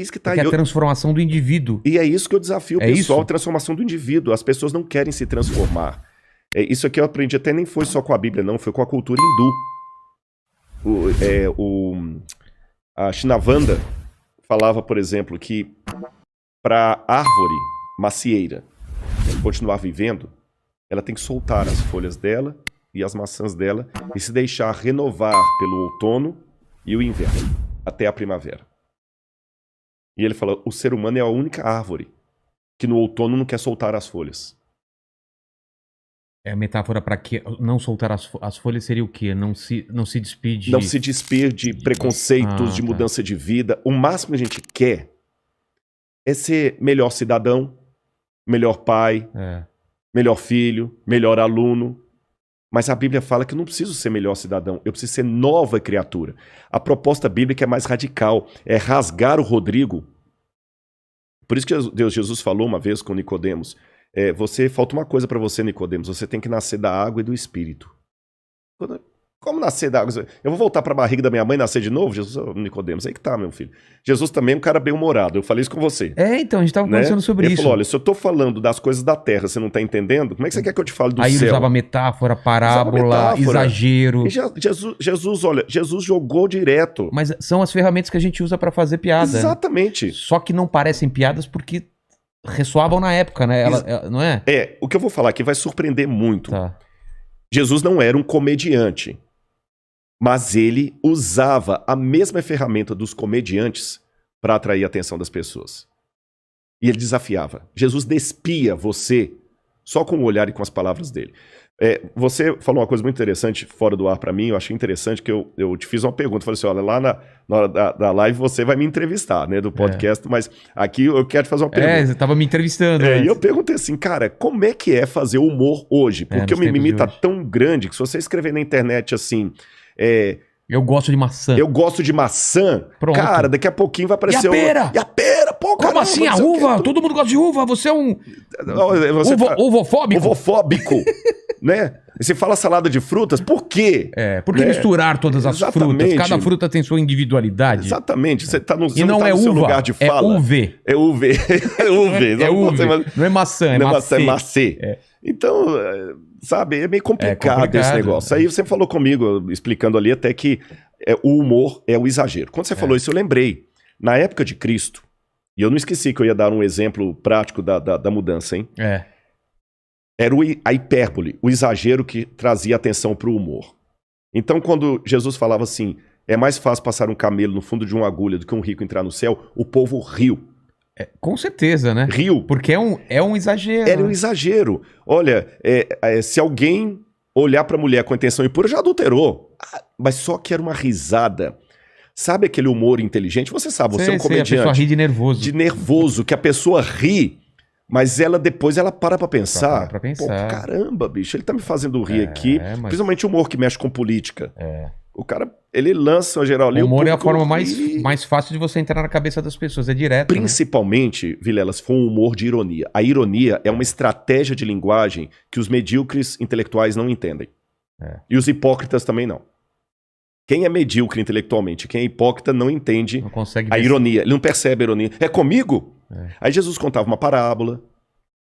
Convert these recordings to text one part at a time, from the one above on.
isso que tá Que é a transformação do indivíduo. E é isso que eu desafio o É pessoal, isso? a transformação do indivíduo. As pessoas não querem se transformar. Isso aqui eu aprendi até nem foi só com a Bíblia, não, foi com a cultura hindu. A Shinavanda falava, por exemplo, que para árvore macieira continuar vivendo, ela tem que soltar as folhas dela e as maçãs dela e se deixar renovar pelo outono e o inverno, até a primavera. E ele fala, o ser humano é a única árvore que no outono não quer soltar as folhas. É a metáfora para que não soltar as folhas seria o quê? Não se despide... Não se despir de preconceitos, de mudança de vida. O máximo que a gente quer é ser melhor cidadão, melhor pai, melhor filho, melhor aluno. Mas a Bíblia fala que eu não preciso ser melhor cidadão, eu preciso ser nova criatura. A proposta bíblica é mais radical, é rasgar o Rodrigo. Por isso que Jesus falou uma vez com Nicodemos, falta uma coisa para você, Nicodemos, você tem que nascer da água e do Espírito. Como nascer da água? Eu vou voltar para a barriga da minha mãe e nascer de novo? Jesus, Nicodemos, aí que tá, meu filho. Jesus também é um cara bem-humorado, eu falei isso com você. Então, a gente estava conversando sobre Ele isso. falou, olha, se eu tô falando das coisas da terra, você não tá entendendo, como é que você quer que eu te fale do céu? Aí ele usava metáfora, parábola, exagero. E Jesus, olha, Jesus jogou direto. Mas são as ferramentas que a gente usa para fazer piada. Exatamente. Né? Só que não parecem piadas porque ressoavam na época, né? Não é? O que eu vou falar aqui vai surpreender muito. Tá. Jesus não era um comediante. Mas ele usava a mesma ferramenta dos comediantes para atrair a atenção das pessoas. E ele desafiava. Jesus despia você só com o olhar e com as palavras dele. Você falou uma coisa muito interessante fora do ar para mim, eu achei interessante que eu te fiz uma pergunta. Falei assim, olha, lá na hora da live você vai me entrevistar, né, do podcast, mas aqui eu quero te fazer uma pergunta. Você tava me entrevistando. E eu perguntei assim, cara, como é que é fazer humor hoje? Porque o mimimi tá tão grande que se você escrever na internet assim... eu gosto de maçã. Eu gosto de maçã. Pronto. Cara, daqui a pouquinho vai aparecer... E a pera? E a pera? Pô, como assim a uva? Todo mundo gosta de uva. Você é um... Uvofóbico? Uvofóbico. Né? E você fala salada de frutas, por quê? Por que misturar todas as frutas? Cada fruta tem sua individualidade. Exatamente. Você tá no, e não é seu uva, lugar de fala. É UV. É UV. É UV. É UV. Não é maçã, é macê. É macê. Então, sabe, é meio complicado esse negócio. Aí você falou comigo, explicando ali até que o humor é o exagero. Quando você falou isso, eu lembrei. Na época de Cristo, e eu não esqueci que eu ia dar um exemplo prático da mudança, hein? Era a hipérbole, o exagero que trazia atenção para o humor. Então, quando Jesus falava assim, é mais fácil passar um camelo no fundo de uma agulha do que um rico entrar no céu, o povo riu. Com certeza, né? Riu. Porque é um exagero. Era um exagero. Olha, se alguém olhar para a mulher com intenção impura, já adulterou. Mas só que era uma risada. Sabe aquele humor inteligente? Você sabe, você é um comediante. A pessoa ri de nervoso. De nervoso, que a pessoa ri, mas depois ela para pensar. Pô, caramba, bicho, ele tá me fazendo rir aqui. Principalmente o humor que mexe com política. O cara, ele lança o geral ali. O humor é a forma mais fácil de você entrar na cabeça das pessoas, é direto. Principalmente, Vilela, se for um humor de ironia. A ironia é uma estratégia de linguagem que os medíocres intelectuais não entendem. E os hipócritas também não. Quem é medíocre intelectualmente, quem é hipócrita não entende a ironia. Ele não percebe a ironia. É comigo? Aí Jesus contava uma parábola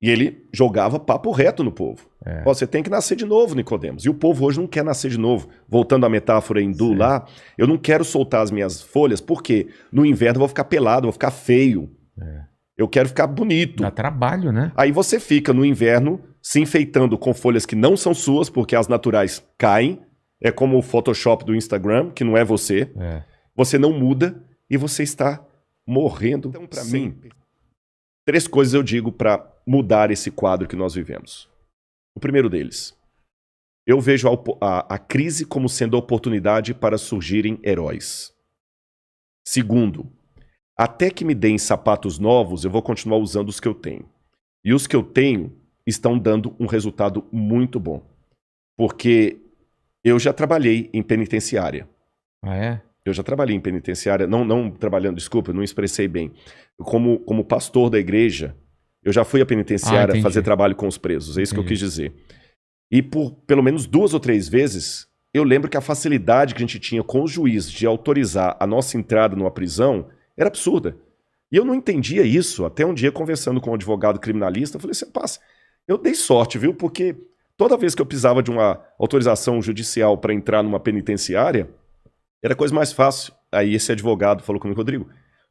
e ele jogava papo reto no povo. Você tem que nascer de novo, Nicodemos. E o povo hoje não quer nascer de novo. Voltando à metáfora hindu lá, eu não quero soltar as minhas folhas porque no inverno eu vou ficar pelado, eu vou ficar feio. Eu quero ficar bonito. Dá trabalho, né? Aí você fica no inverno se enfeitando com folhas que não são suas porque as naturais caem. É como o Photoshop do Instagram, que não é você. Você não muda e você está morrendo. Então, para mim, 3 coisas eu digo para mudar esse quadro que nós vivemos. O primeiro deles, eu vejo a crise como sendo a oportunidade para surgirem heróis. Segundo, até que me deem sapatos novos, eu vou continuar usando os que eu tenho. E os que eu tenho estão dando um resultado muito bom. Porque eu já trabalhei em penitenciária. Eu já trabalhei em penitenciária, não trabalhando, desculpa, eu não expressei bem. Como pastor da igreja, eu já fui à penitenciária fazer trabalho com os presos, é isso que eu quis dizer. E por pelo menos 2 ou 3 vezes, eu lembro que a facilidade que a gente tinha com os juízes de autorizar a nossa entrada numa prisão era absurda. E eu não entendia isso, até um dia conversando com um advogado criminalista, eu falei assim, rapaz, eu dei sorte, viu? Porque toda vez que eu precisava de uma autorização judicial para entrar numa penitenciária, era a coisa mais fácil. Aí esse advogado falou comigo, Rodrigo,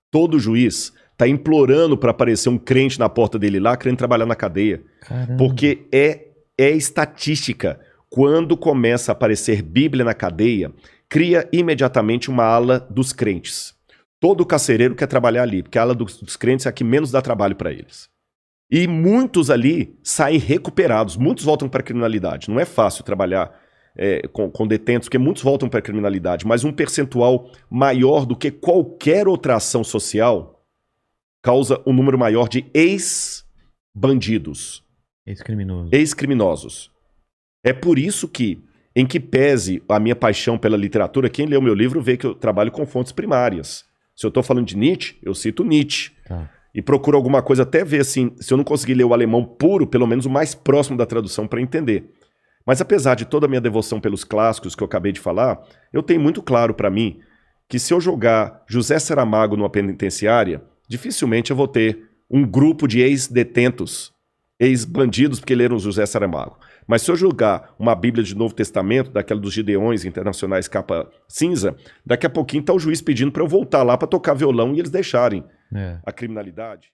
todo juiz tá implorando para aparecer um crente na porta dele lá, querendo trabalhar na cadeia. Caramba. Porque é estatística. Quando começa a aparecer Bíblia na cadeia, cria imediatamente uma ala dos crentes. Todo carcereiro quer trabalhar ali, porque a ala dos crentes é a que menos dá trabalho para eles. E muitos ali saem recuperados, muitos voltam para a criminalidade. Não é fácil trabalhar com detentos, porque muitos voltam para a criminalidade, mas um percentual maior do que qualquer outra ação social causa um número maior de ex-bandidos. Ex-criminosos. É por isso que, em que pese a minha paixão pela literatura, quem leu meu livro vê que eu trabalho com fontes primárias. Se eu estou falando de Nietzsche, eu cito Nietzsche. Tá. E procuro alguma coisa, até ver assim, se eu não conseguir ler o alemão puro, pelo menos o mais próximo da tradução para entender. Mas apesar de toda a minha devoção pelos clássicos que eu acabei de falar, eu tenho muito claro para mim que se eu jogar José Saramago numa penitenciária, dificilmente eu vou ter um grupo de ex-detentos, ex-bandidos, porque leram José Saramago. Mas se eu jogar uma Bíblia de Novo Testamento, daquela dos Gideões Internacionais capa cinza, daqui a pouquinho tá o juiz pedindo para eu voltar lá para tocar violão e eles deixarem a criminalidade.